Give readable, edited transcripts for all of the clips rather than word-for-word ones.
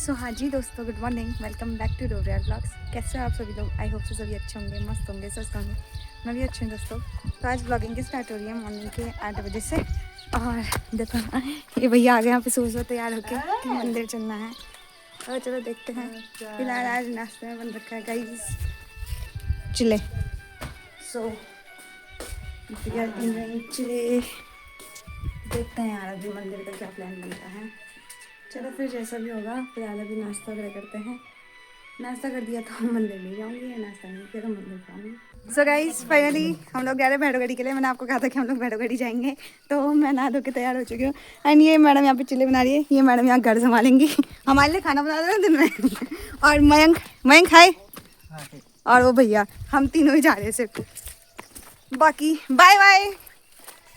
सो हाँ जी दोस्तों, good morning, welcome back to Doria blogs. कैसे हो आप सभी लोग? आई होप से सभी अच्छे होंगे, मस्त होंगे, स्वस्थ होंगे। मैं भी अच्छी हूँ दोस्तों। तो आज ब्लॉगिंग की स्टार्ट हो रही है मॉर्निंग के 8 बजे से। और देखो ये भैया आ गए यहाँ पे सुबह सुबह तैयार होके कि मंदिर चलना है। और चलो देखते हैं। फिलहाल आज नाश्ते में बन रखा है guys Chile. So we are enjoying Chile. देखते हैं यार अभी मंदिर का क्या प्लान बनता है। चलो फिर जैसा भी होगा, फिलहाल अभी नाश्ता वगैरह करते हैं। नाश्ता कर दिया तो हम मंदिर नहीं जाऊंगी, या नाश्ता नहीं किया तो मंदिर जाऊंगी। सो गाइस फाइनली हम लोग जा रहे हैं भैरवगढ़ी के लिए। मैंने आपको कहा था कि हम लोग भैरवगढ़ी जाएंगे, तो मैं नहा धो के तैयार हो चुकी हूँ। एंड ये मैडम यहाँ पे चिल्ले बना रही है। ये मैडम यहाँ घर संभालेंगी, हमारे लिए खाना बना रहे हैं दिन में। और मयंक मयंक हाय। और वो भैया, हम तीनों ही जा रहे हैं सिर्फ। बाकी बाय बाय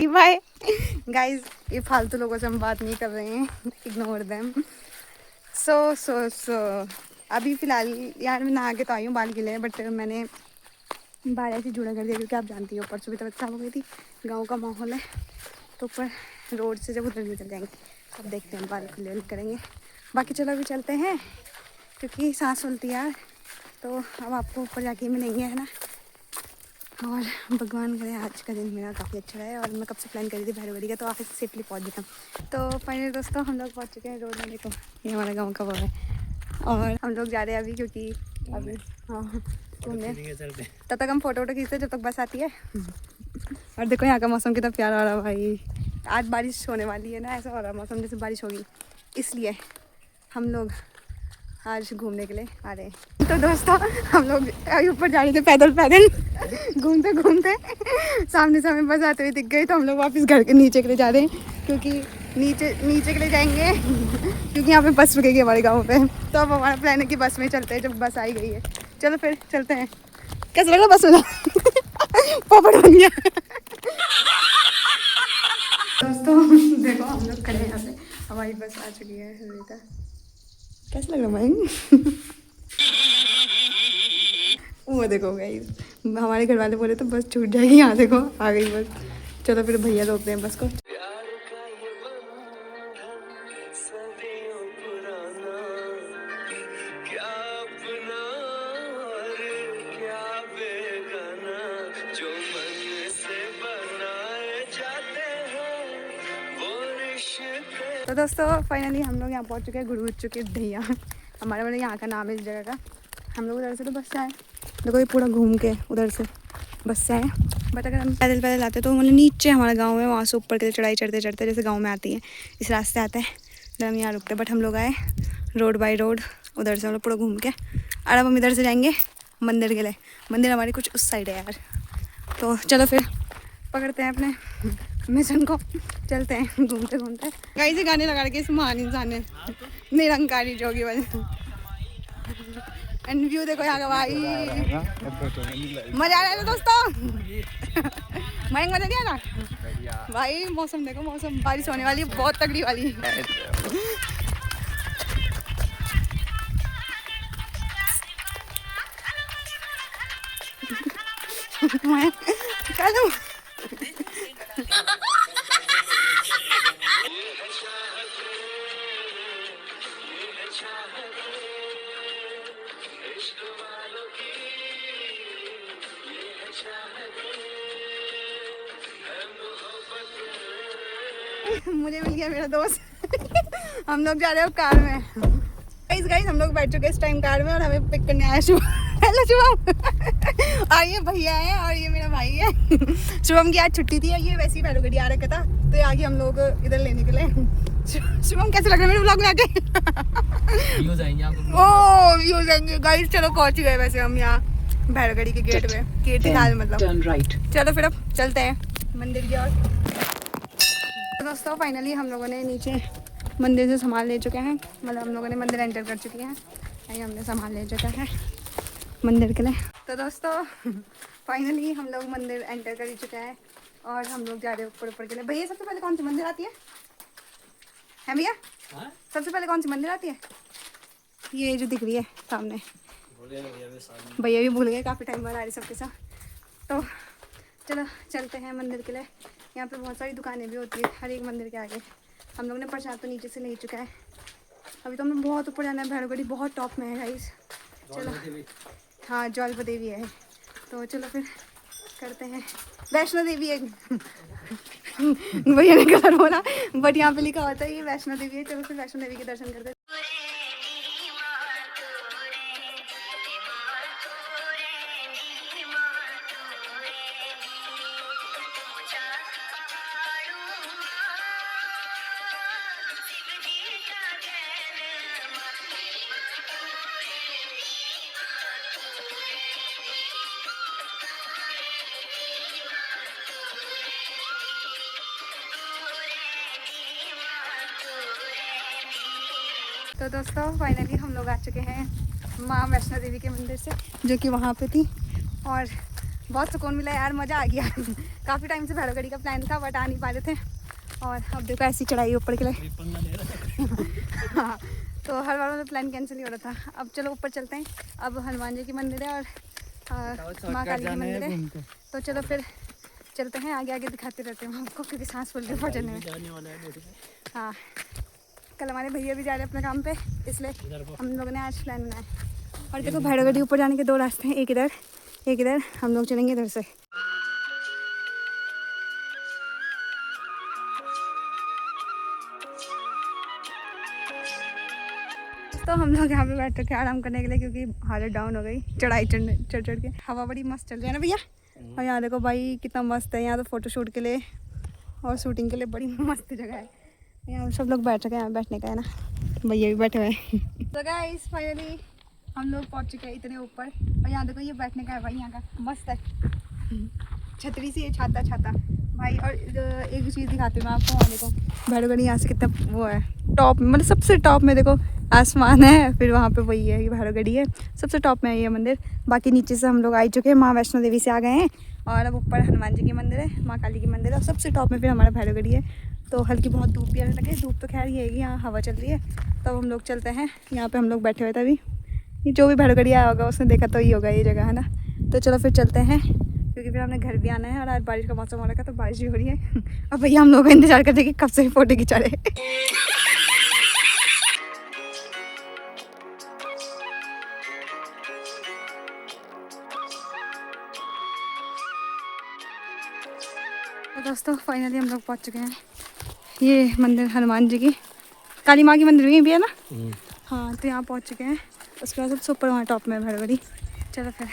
बाय गाइस। ये फालतू लोगों से हम बात नहीं कर रहे हैं, इग्नोर देम। सो अभी फ़िलहाल यार मैं नहा के तो आई हूँ बाल गिले, बट मैंने बाल ऐसे जुड़ा कर दिया क्योंकि आप जानती हो परसों भी तबीयत खराब हो गई थी। गांव का माहौल है तो ऊपर रोड से जब उधर निकल जाएंगे अब देखते हैं, बाल खुले करेंगे। बाकी चलो अभी चलते हैं क्योंकि सांस फूलती है यार। तो अब आपको ऊपर जाके मिलेंगे, है ना। और भगवान करे आज का दिन मेरा काफ़ी अच्छा रहा है। और मैं कब से प्लान करी थी भैरवगढ़ी का, तो आखिर सेफली पहुंच गया। तो फाइनली दोस्तों हम लोग पहुंच चुके हैं रोड में। देखो ये हमारा गांव का वो है। और हम लोग जा रहे हैं अभी क्योंकि अभी हाँ घूमने। तब तक हम फ़ोटो खींचते जब तक बस आती है। और देखो यहाँ का मौसम कितना प्यारा हो रहा है भाई। आज बारिश होने वाली है ना, ऐसा हो रहा है मौसम जैसे बारिश होगी, इसलिए हम लोग आज घूमने के लिए आ रहे हैं। तो दोस्तों हम लोग ऊपर जा रहे थे पैदल पैदल घूमते घूमते सामने से हमें बस आते हुए दिख गई, तो हम लोग वापस घर के नीचे के लिए जा रहे हैं क्योंकि नीचे के लिए जाएंगे क्योंकि यहाँ पे बस रुकेगी हमारे गाँव पे। तो अब हमारा प्लान है कि बस में चलते हैं जब बस आई गई है। चलो फिर चलते हैं। कैसा लगा बस में? पोपट बन गया। दोस्तों देखो हम लोग खड़े हैं यहाँ पे, हमारी बस आ चुकी है। कैसा लग रहा भाई? वो देखो गाइस, हमारे घर वाले बोले तो बस छूट जाएगी, यहाँ देखो आ गई बस। चलो फिर भैया रोकते हैं बस को। तो दोस्तों फाइनली हम लोग यहाँ पहुँच चुके हैं गुरुज चुके ढैया। हमारे वाले यहाँ का नाम है इस जगह का। हम लोग उधर से तो बस से आए, देखो ये पूरा घूम के उधर से बस से आए। बट अगर हम पैदल पैदल आते तो मतलब नीचे हमारा गांव है, वहाँ से ऊपर के चढ़ाई चढ़ते चढ़ते जैसे गांव में आती है इस रास्ते आते हैं, तो हम यहाँ रुकते। बट हम लोग आए रोड बाई रोड, उधर से हम लोग पूरा घूम के। और अब हम इधर से जाएंगे मंदिर के लिए। मंदिर हमारी कुछ उस साइड है यार। तो चलो फिर पकड़ते हैं अपने मिशन को, चलते हैं घूमते घूमते। कहीं से गाने लगा के इस महान इंसान ने निरंकारी जोगी वाले। एंड व्यू देखो यहाँ का भाई, मजा आ रहा है दोस्तों। मयंक मजा नहीं आ रहा भाई? मौसम देखो, मौसम बारिश होने वाली है बहुत तगड़ी वाली। चलो मुझे मिल गया मेरा दोस्त। हम लोग जा रहे हो कार में। गाइस हम लोग बैठ चुके हैं इस टाइम कार में और हमें पिक करने आया शुभम। हेलो शुभम। और ये भैया है और ये मेरा भाई है। शुभम की आज छुट्टी थी, ये वैसे ही भैरवगढ़ी आ रखा था, तो ये आगे हम लोग इधर लेने के लिए। शुभम कैसे लग रहा है मेरे ब्लॉग में आके? व्यूज आएंगे आपको। ओह व्यूज आएंगे गाइस। चलो पहुंच गए वैसे हम यहाँ भैरवगढ़ी के गेट में, गेट के साथ मतलब। चलो फिर अब चलते हैं मंदिर की ओर। दोस्तों फाइनली हम लोगों ने नीचे मंदिर से सामान ले चुके हैं, मतलब हम लोगों ने मंदिर एंटर कर चुके हैं। यही हमने सामान ले चुका है मंदिर के लिए। तो दोस्तों फाइनली हम लोग मंदिर एंटर कर ही चुके हैं और हम लोग जा रहे हैं ऊपर के लिए। भैया सबसे पहले कौन सी मंदिर आती है भैया? सबसे पहले कौन सी मंदिर आती है? ये जो दिख रही है सामने। भैया भी भूल गए, काफ़ी टाइम बाद आ रही सबके साथ। तो चलो चलते हैं मंदिर के लिए। यहाँ पे बहुत सारी दुकानें भी होती है हर एक मंदिर के आगे। हम लोग ने प्रसाद तो नीचे से ले चुका है, अभी तो हमें बहुत ऊपर जाना है, भैरवगढ़ी बहुत टॉप में है गाइस। चलो हाँ ज्वालपा देवी है, तो चलो फिर करते हैं। वैष्णो देवी है भैया ने कलर बोला, बट यहाँ पे लिखा होता है ये वैष्णो देवी है। चलो फिर वैष्णो देवी के दर्शन करते हैं। तो दोस्तों फाइनली हम लोग आ चुके हैं माँ वैष्णो देवी के मंदिर से, जो कि वहाँ पे थी, और बहुत सुकून मिला यार, मज़ा आ गया काफ़ी टाइम से भैरवगढ़ी का प्लान था बट आ नहीं पा रहे थे, और अब देखो ऐसी चढ़ाई ऊपर के लिए हाँ, तो हर बार में प्लान कैंसिल ही हो रहा था। अब चलो ऊपर चलते हैं। अब हनुमान जी की मंदिर है और माँ काली की मंदिर है, तो चलो फिर चलते हैं। आगे आगे दिखाते रहते हैं आपको, क्योंकि सांस फूल के भजन में। हाँ, कल हमारे भैया भी जा रहे हैं अपने काम पे, इसलिए हम लोगों ने आज प्लान बनाया। और देखो भैरवगढ़ी ऊपर जाने के दो रास्ते हैं, एक इधर एक इधर। हम लोग चलेंगे इधर से। तो हम लोग यहाँ पे बैठ रखे आराम करने के लिए, क्योंकि हालत डाउन हो गई चढ़ाई चढ़ चढ़ के। हवा बड़ी मस्त चल रही है ना भैया। और यहाँ देखो भाई कितना मस्त है, यहाँ तो फोटो शूट के लिए और शूटिंग के लिए बड़ी मस्त जगह है। यहाँ सब लोग बैठ रखे हैं, यहाँ बैठने का है ना, भैया भी बैठे हुए हैं। तो गाइस फाइनली हम लोग पहुँच चुके हैं इतने ऊपर, और यहाँ देखो ये बैठने का है भाई, यहाँ का मस्त है, छतरी सी है, छाता छाता भाई। और एक चीज़ दिखाती हूँ मैं आपको, वहाँ देखो भैरवगढ़ी यहाँ से कितना वो है टॉप, मतलब सबसे टॉप में देखो आसमान है, फिर वहाँ पे वही है, ये भैरवगढ़ी है, सबसे टॉप में है ये मंदिर। बाकी नीचे से हम लोग आ चुके हैं, माँ वैष्णो देवी से आ गए हैं, और अब ऊपर हनुमान जी की मंदिर है, माँ काली की मंदिर है, और सबसे टॉप में फिर हमारा भैरवगढ़ी है। तो हल्की बहुत धूप भी आने लगे, धूप तो खैर ये है कि यहाँ हवा चल रही है। तब हम लोग चलते हैं, यहाँ पे हम लोग बैठे हुए थे अभी, ये जो भी भैरवगढ़ी आया होगा उसने देखा तो ही होगा ये जगह है ना। तो चलो फिर चलते हैं, क्योंकि फिर हमने घर भी आना है, और आज बारिश का मौसम हो रखा है, तो बारिश भी हो रही है और भैया हम लोग का इंतजार करते हैं कि कब से फोटो खिंचा रहे। तो दोस्तों फाइनली हम लोग पहुंच चुके हैं, ये मंदिर हनुमान जी की, काली माँ की मंदिर भी है ना। हाँ, तो यहाँ पहुंच चुके हैं। उसके बाद सबसे ऊपर वहाँ टॉप में भैरवगढ़ी। चलो फिर।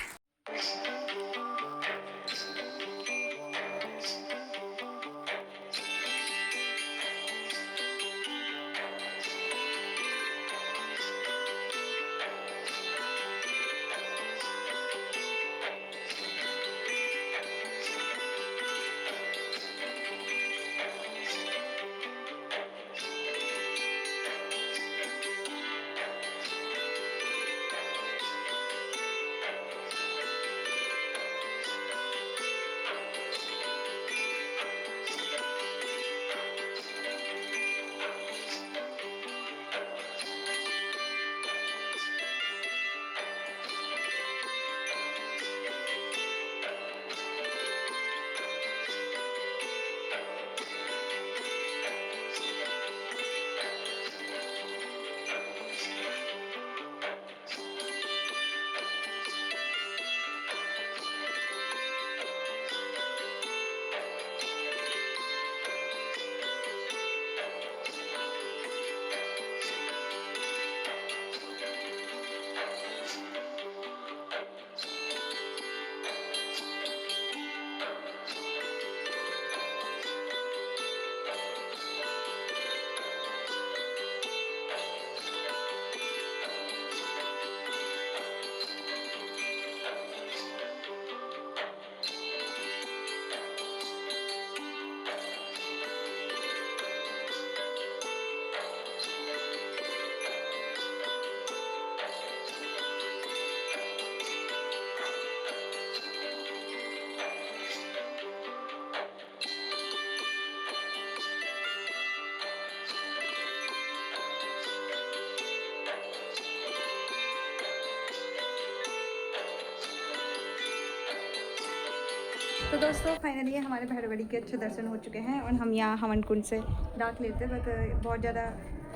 तो दोस्तों फाइनली हमारे भैरवगढ़ी के अच्छे दर्शन हो चुके हैं, और हम यहाँ हवन कुंड से डाक लेते हैं, बट बहुत ज़्यादा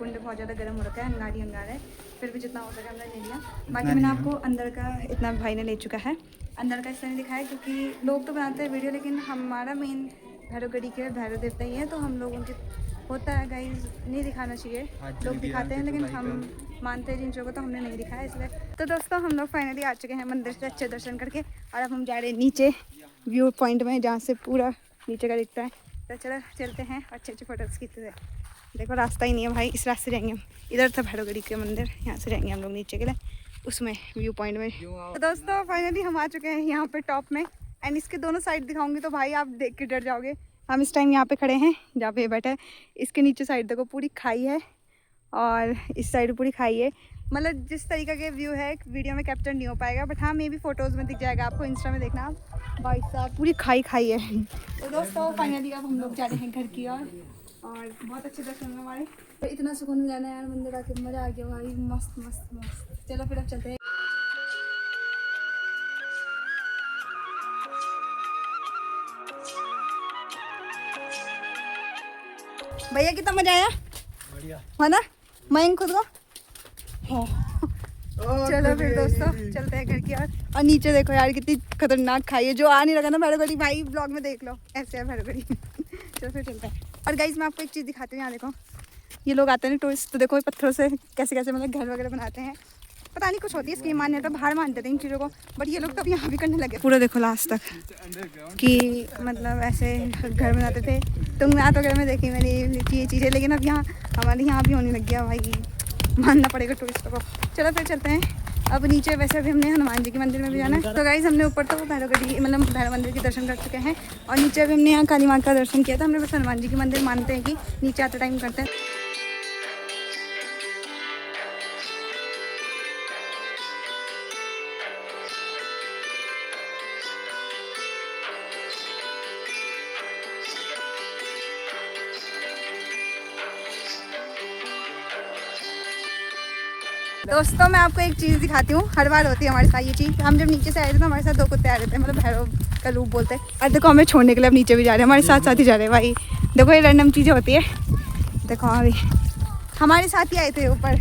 कुंड बहुत ज़्यादा गर्म हो रखा है, अंगारी अंगार है, फिर भी जितना हो सके हमने ले लिया। बाकी मैंने आपको अंदर का इतना भाई ने ले चुका है, अंदर का इसलिए दिखाया है क्योंकि लोग तो बनाते हैं वीडियो, लेकिन हमारा मेन भैरवगढ़ी के भैरव देवता ही है, तो हम लोग उनके होता है गाइस नहीं दिखाना चाहिए, लोग दिखाते हैं लेकिन हम मानते हैं जिन चीज़ों को, तो हमने नहीं दिखाया इसलिए। तो दोस्तों हम लोग फाइनली आ चुके हैं मंदिर से अच्छे दर्शन करके, और अब हम जा रहे हैं नीचे व्यू पॉइंट में जहाँ से पूरा नीचे का दिखता है। तो चलो चलते हैं, अच्छे अच्छे फोटोज़ खींचते हैं। देखो रास्ता ही नहीं है भाई, इस रास्ते जाएंगे हम, इधर था भैरवगढ़ी के मंदिर, यहाँ से जाएंगे हम लोग नीचे के लिए उसमें व्यू पॉइंट में। तो दोस्तों फाइनली हम आ चुके हैं यहाँ पे टॉप में, एंड इसके दोनों साइड दिखाऊंगी तो भाई आप देख के डर जाओगे। हम इस टाइम यहाँ पे खड़े हैं जहाँ पे बैठा है, इसके नीचे साइड देखो पूरी खाई है, और इस साइड पूरी खाई है। मतलब जिस तरीके के व्यू है वीडियो में कैप्चर नहीं हो पाएगा, बट हाँ मे भी फोटोज़ में दिख जाएगा आपको, इंस्टा में देखना आप। भाई साहब पूरी खाई है। तो दोस्तों फाइनली अब हम लोग जा रहे हैं घर की और बहुत अच्छे दर्शन हुए हमारे, तो इतना सुकून मिला ना यार, मंदिर आके मज़ा आ गया भाई, मस्त मस्त मस्त। चलो फिर अब चलते हैं। भैया कितना मजा आया, बढ़िया ना, मैं खुद को चलो फिर दोस्तों चलते हैं घर की यार। और नीचे देखो यार कितनी खतरनाक खाई है, जो आ नहीं लगा ना भैरवगढ़ी भाई ब्लॉग में देख लो, ऐसे है भैरवगढ़ी। चलो फिर चलते हैं। और गाइज मैं आपको एक चीज़ दिखाती हूँ, यहाँ देखो ये लोग आते हैं ना टूरिस्ट, तो देखो पत्थरों से कैसे कैसे मतलब घर वगैरह बनाते हैं, पता नहीं कुछ होती है इसकी मान्यता, बाहर मानते थे इन चीज़ों को, बट ये लोग तब यहाँ भी करने लगे। पूरा देखो लास्ट तक कि मतलब ऐसे घर बनाते थे, तुंगनाथ वगैरह में देखी मैंने ये चीज़ें, लेकिन अब यहाँ हमारे यहाँ भी होने लग गया भाई, मानना पड़ेगा टूरिस्टों को। चलो फिर चलते हैं अब नीचे। वैसे अभी हमने हनुमान जी के मंदिर में भी जाना है, तो गाइस हमने ऊपर तो भैरवगढ़ी मतलब भैरव मंदिर के दर्शन कर चुके हैं, और नीचे अभी हमने यहाँ काली माँ का दर्शन किया था। हमने बस हनुमान जी के मंदिर मानते हैं कि नीचे आते टाइम करते हैं। दोस्तों मैं आपको एक चीज़ दिखाती हूँ, हर बार होती है हमारे साथ ये चीज़। हम जब नीचे से आए थे तो हमारे साथ दो कुत्ते आ रहे थे, मतलब भैरव का रूप बोलते हैं, और देखो हमें छोड़ने के लिए अब नीचे भी जा रहे हैं, हमारे साथ साथ ही जा रहे हैं भाई। देखो ये रैंडम चीज़ें होती है, देखो अभी हमारे साथ ही आए थे ऊपर,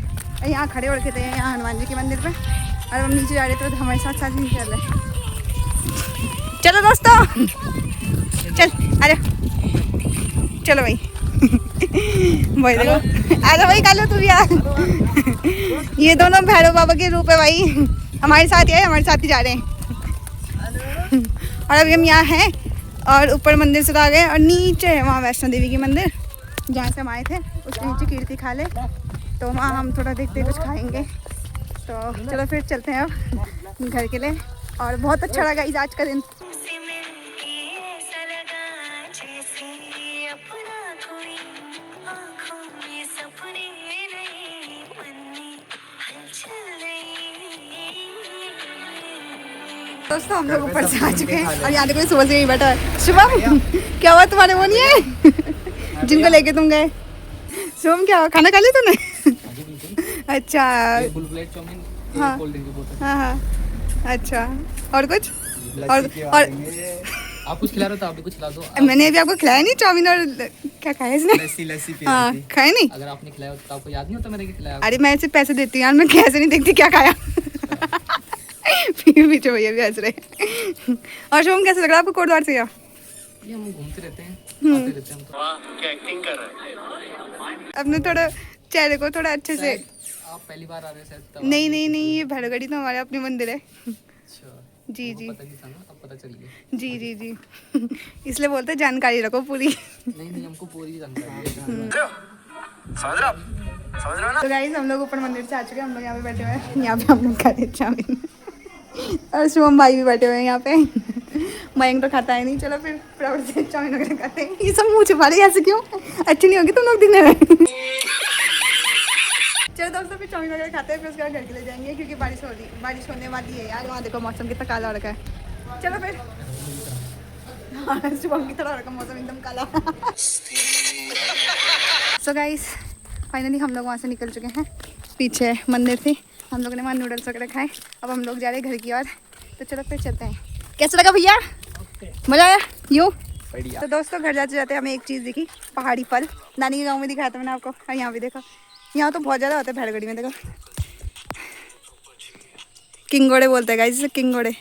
यहाँ खड़े हो रखे थे यहाँ हनुमान जी के मंदिर पर, और हम नीचे जा रहे थे तो हमारे साथ साथ ही चल रहे। चलो दोस्तों चल अरे चलो भाई भाई देखो आजा भाई, कालो तू भी आ। ये दोनों भैरव बाबा के रूप है भाई, हमारे साथ ही है, हमारे साथ ही जा रहे हैं। और अभी हम यहाँ हैं और ऊपर मंदिर से आ गए, और नीचे है वहाँ वैष्णो देवी की मंदिर जहाँ से हम आए थे, उसके नीचे कीर्ति खा ले, तो वहाँ हम थोड़ा देखते कुछ खाएंगे। तो चलो फिर चलते हैं अब घर के लिए, और बहुत अच्छा लगा इस आज का दिन। दोस्तों हम लोग ऊपर से आ चुके हैं, और यहाँ देखो सुबह से यही बैठा है। शुभम क्या हुआ तुम्हारे, वो नहीं है जिनको लेके तुम गए? शुभम क्या हुआ, खाना खा लिया तूने? अच्छा हाँ हाँ हाँ अच्छा, और कुछ और आप कुछ खिला रहे हो तो आप भी कुछ खिला दो। मैंने अभी आपको खिलाया नहीं चाउमीन, और क्या खाया इसने? लस्सी हाँ खाया नहीं। अगर आपने खिलाया तो आपको याद नहीं होता मैंने क्या खिलाया? अरे मैं ऐसे पैसे देती हूँ यार, मैं कैसे नहीं देखती क्या खाया। पीछे भैया भी हंस रहे। और शुभम कैसे लग रहा है आपको कोटद्वार से? ये हम घूमते रहते हैं, आते रहते हैं। क्या एक्टिंग कर रहे हैं? अपने थोड़ा चेहरे को थोड़ा अच्छे से। आप पहली बार आ रहे हैं शायद? नहीं ये भैरवगढ़ी तो हमारे अपने मंदिर है। अच्छा जी पता नहीं था ना, अब पता चल गया। जी इसलिए बोलते जानकारी रखो पूरी। नहीं हमको पूरी जानकारी है। तो गाइस हम लोग ऊपर मंदिर से आ चुके हैं, हम लोग यहाँ पे बैठे हुए हैं, यहाँ पे हम लोग खा रहे चाउमीन, और शुभम भाई भी बैठे हुए हैं यहाँ पे। मयंक तो खाता है नहीं। चलो फिर फटाफट से चाउमीन वगैरह खाते हैं। ये सब मुँह छुपा रहे ऐसे क्यों, अच्छी नहीं होगी तुम लोग दिखने में। चलो दोस्तों फिर चाउमीन वगैरह खाते हैं, फिर उसके बाद घर के लिए जाएंगे क्योंकि बारिश होने वाली है यार। वहाँ देखो मौसम कितना काला हो रखा है। चलो फिर शुभम की तरह रखा मौसम एकदम काला। सो गाइस फाइनली हम लोग वहाँ से निकल चुके हैं, पीछे मंदिर थी, हम लोग ने वहाँ नूडल्स वगैरह खाए। अब हम लोग जा रहे हैं घर की ओर, तो चलो फिर चलते हैं। कैसा लगा भैया? मज़ा आया यूँ? तो दोस्तों घर जाते जाते हमें एक चीज़ दिखी, पहाड़ी फल। नानी के गांव में दिखाया था मैंने आपको, और यहाँ भी देखो यहाँ तो बहुत ज़्यादा होता है भेड़गढ़ी में, देखो किंगोड़े बोलते हैं गाइस इसे, किंगोड़े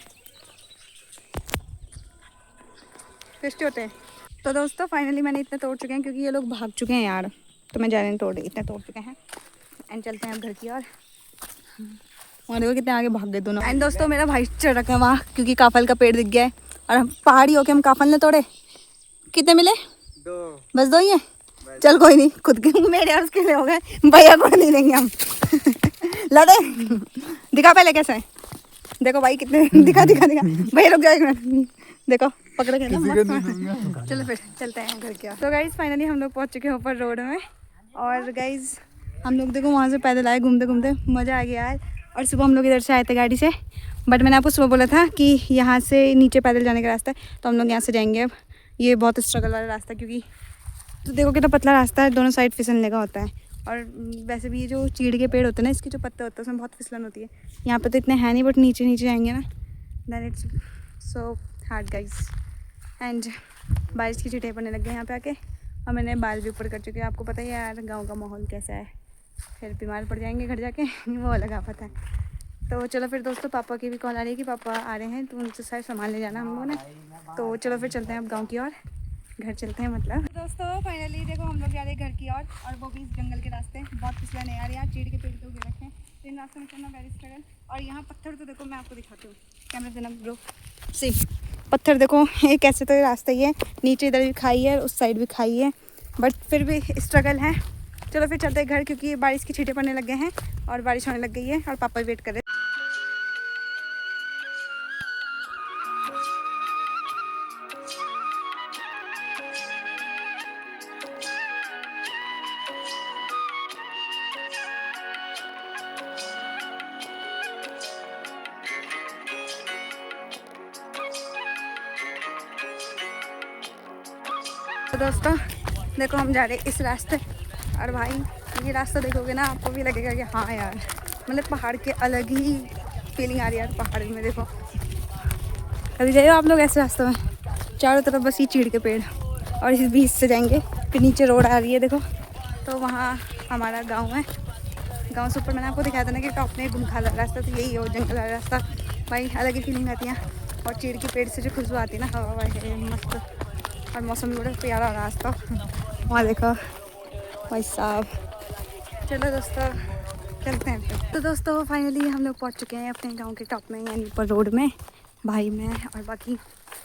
टेस्टी होते हैं। तो दोस्तों फाइनली मैंने इतने तोड़ चुके हैं क्योंकि ये लोग भाग चुके हैं यार, तो मैं जा रही हूँ तोड़, इतने तोड़ चुके हैं। एंड चलते हैं अब घर की और देखो कितने आगे भाग गए दोनों। एंड दोस्तों मेरा भाई चढ़ रखा है वहाँ क्योंकि काफल का पेड़ दिख गया है और हम पहाड़ी होके हम काफल ने तोड़े। कितने मिले? 2। बस 2 ही है? चल कोई नहीं, खुद के मेरे और उसके लिए हो गए, भैया को नहीं देंगे हम। लड़े दिखा पहले कैसे है, देखो भाई कितने दिखा भैया रुक जाओ एक मिनट, देखो पकड़ के ना मस्त। चलो फिर चलते हैं घर के। तो गाइज फाइनली हम लोग पहुंच चुके हैं ऊपर रोड में और गाइज हम लोग देखो वहाँ से पैदल आए, घूमते घूमते मज़ा आ गया यार। और सुबह हम लोग इधर से आए थे गाड़ी से, बट मैंने आपको सुबह बोला था कि यहाँ से नीचे पैदल जाने का रास्ता है, तो हम लोग यहाँ से जाएंगे। अब ये बहुत स्ट्रगल वाला रास्ता है क्योंकि तो देखो कितना पतला रास्ता है, दोनों साइड फिसलने का होता है। और वैसे भी ये जो चीड़ के पेड़ होते हैं ना, इसके जो पत्ते होते हैं उसमें बहुत फिसलन होती है। यहाँ पे तो इतने हैं नहीं, बट नीचे नीचे जाएंगे ना then it's so hard guys. And बारिश की छींटे पड़ने लग गए यहाँ पे आके, और मैंने बाल भी ऊपर कर चुके हैं। आपको पता ही है यार गाँव का माहौल कैसा है, फिर बीमार पड़ जाएंगे घर जाके वो अलग आफत है। तो चलो फिर दोस्तों पापा की भी कॉल आ रही है कि पापा आ रहे हैं, तो उनसे सारे सामान ले जाना हम लोगों ने। तो चलो फिर चलते हैं अब गाँव की ओर, घर चलते हैं मतलब। दोस्तों फाइनली देखो हम लोग जा रहे हैं घर की ओर, और वो भी इस जंगल के रास्ते। बहुत फिसला नहीं यार, यहाँ चीड़ के पेड़ तो उगे रखे हैं, तो इन रास्तों में चलना वेरी स्ट्रगल। और यहाँ पत्थर तो देखो, मैं आपको दिखाती हूँ, कैमरा देना ब्रो सी, पत्थर देखो एक ऐसे तो रास्ता ही है, नीचे इधर भी खाई है, उस साइड भी खाई है, बट फिर भी स्ट्रगल है। चलो फिर चलते हैं घर क्योंकि बारिश की छींटे पड़ने लग गए हैं और बारिश होने लग गई है और पापा वेट कर रहे हैं। तो दोस्तों देखो हम जा रहे हैं इस रास्ते, और भाई ये रास्ता देखोगे ना आपको भी लगेगा कि हाँ यार मतलब पहाड़ के अलग ही फीलिंग आ रही है यार पहाड़ में। देखो कभी जाइए आप लोग ऐसे रास्तों में, चारों तरफ बस ये चीड़ के पेड़, और इस बीच से जाएंगे फिर नीचे रोड आ रही है देखो, तो वहाँ हमारा गाँव है। गाँव से ऊपर मैंने आपको दिखाया था ना कि टॉप में गुमखा रास्ता, तो यही है वो जंगल वाला रास्ता। भाई अलग ही फीलिंग आती है, और चीड़ के पेड़ से जो खुशबू आती है ना, हवा है मस्त, और मौसम भी बड़ा प्यारा रास्ता। वहाँ देखो भाई साहब। चलो दोस्तों चलते हैं फिर। तो दोस्तों फाइनली हम लोग पहुँच चुके हैं अपने गांव के टॉप में, यानी ऊपर रोड में। भाई मैं और बाकी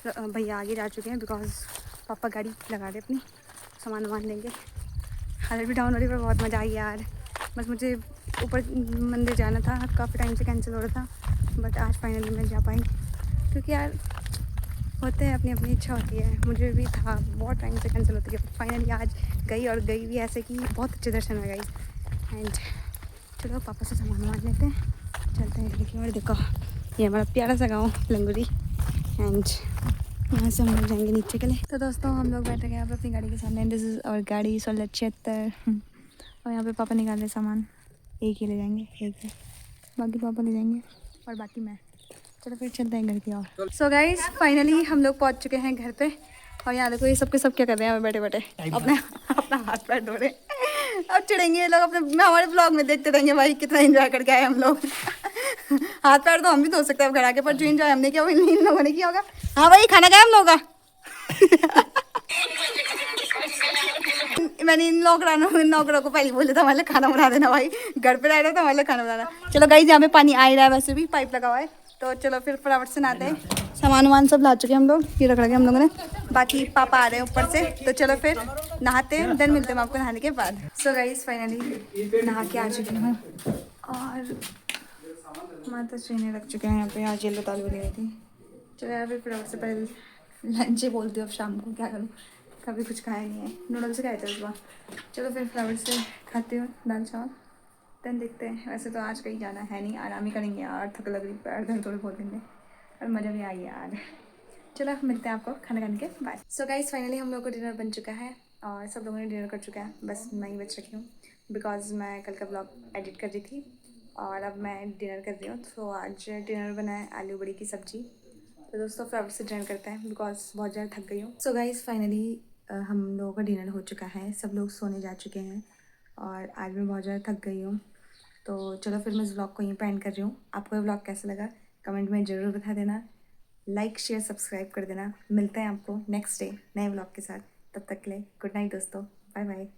भैया आगे जा चुके हैं बिकॉज पापा गाड़ी लगा रहे अपनी, सामान वामान लेंगे। हालत भी डाउन हो रही पर बहुत मज़ा आई यार। बस मुझे ऊपर मंदिर जाना था, काफ़ी टाइम से कैंसिल हो रहा था, बट आज फाइनली मैं जा पाई क्योंकि यार होते हैं अपनी अपनी इच्छा होती है। मुझे भी था बहुत टाइम से कैंसिल होती है, फाइनली आज गई, और गई भी ऐसे कि बहुत अच्छे दर्शन में गई। एंड चलो पापा से सामान मान लेते हैं, चलते हैं देखिए। और देखो ये हमारा प्यारा सा गाँव लंगुरी, एंड यहाँ से हम लोग जाएंगे नीचे के लिए। तो दोस्तों हम लोग बैठे गए यहाँ पर अपनी गाड़ी के सामने, दिस इज़ और गाड़ी 1676, और यहाँ पे पापा निकाल रहे सामान, एक ही ले जाएंगे, एक है बाकी पापा ले जाएंगे और बाकी मैं। चलो फिर चलते हैं घर की ओर। सो गाइज फाइनली हम लोग पहुंच चुके हैं घर पे, और यहाँ देखो ये सब के सब क्या कर रहे हैं बैठे बैठे अपने अपना हाथ पैर धो रहे हैं। अब चिड़ेंगे ये लोग अपने, मैं हमारे ब्लॉग में देखते रहेंगे भाई कितना एंजॉय करके आए हम लोग। हाथ पैर तो हम भी धो सकते हैं अब घर आके, पर जो एंजॉय हमने किया वो इन लोगों ने किया होगा। हाँ भाई खाना खाया हम लोग का। मैंने इन नौकरों को पहले बोला था हमारे खाना बना देना, भाई घर पे रह रहा था हमारे खाना बनाना। चलो गाइस यहाँ पे पानी आ ही रहा है, वैसे भी पाइप लगा हुआ है, तो चलो फिर फटाफट से नहाते हैं। सामान वामान सब ला चुके हैं हम लोग, ये रख रखे हम लोगों ने, बाकी पापा आ रहे हैं ऊपर से, तो चलो फिर नहाते हैं, देन मिलते हैं आपको नहाने के बाद। सो गाइस फाइनली नहा के आ चुकी हूँ, और माता श्री ने रख चुके हैं यहाँ पे, आज येलो दाल बनी हुई थी। चलो यार फिर फटाफट से पहले लंच ही बोलती हूँ अब शाम को क्या करूँ, कभी कुछ खाया नहीं है, नूडल्स खाए थे सुबह। चलो फिर फटाफट से खाते हो दाल चावल, देन देखते हैं। वैसे तो आज कहीं जाना है नहीं, आराम ही करेंगे यार, थक लग रही, पैर दर्द थोड़े बहुत दिन में, और मज़ा भी आई यार। चलो मिलते हैं आपको खाना खाने के बाद। सो गाइस फाइनली हम लोग को डिनर बन चुका है, और सब लोगों ने डिनर कर चुका है, बस मैं ही बच रखी हूँ बिकॉज मैं कल का ब्लॉग एडिट कर रही थी, और अब मैं डिनर कर रही हूँ। तो आज डिनर बना है आलू बड़ी की सब्ज़ी। तो दोस्तों फटाफट से डिनर करते हैं बिकॉज बहुत ज़्यादा थक गई हूँ। सो गाइस फाइनली हम लोगों का डिनर हो चुका है, सब लोग सोने जा चुके हैं, और आज मैं बहुत ज़्यादा थक गई हूँ। तो चलो फिर मैं इस व्लॉग को यहीं पे एंड कर रही हूँ। आपको ये व्लॉग कैसा लगा कमेंट में ज़रूर बता देना। लाइक शेयर सब्सक्राइब कर देना। मिलते हैं आपको नेक्स्ट डे नए व्लॉग के साथ। तब तक के लिए गुड नाइट दोस्तों, बाय बाय।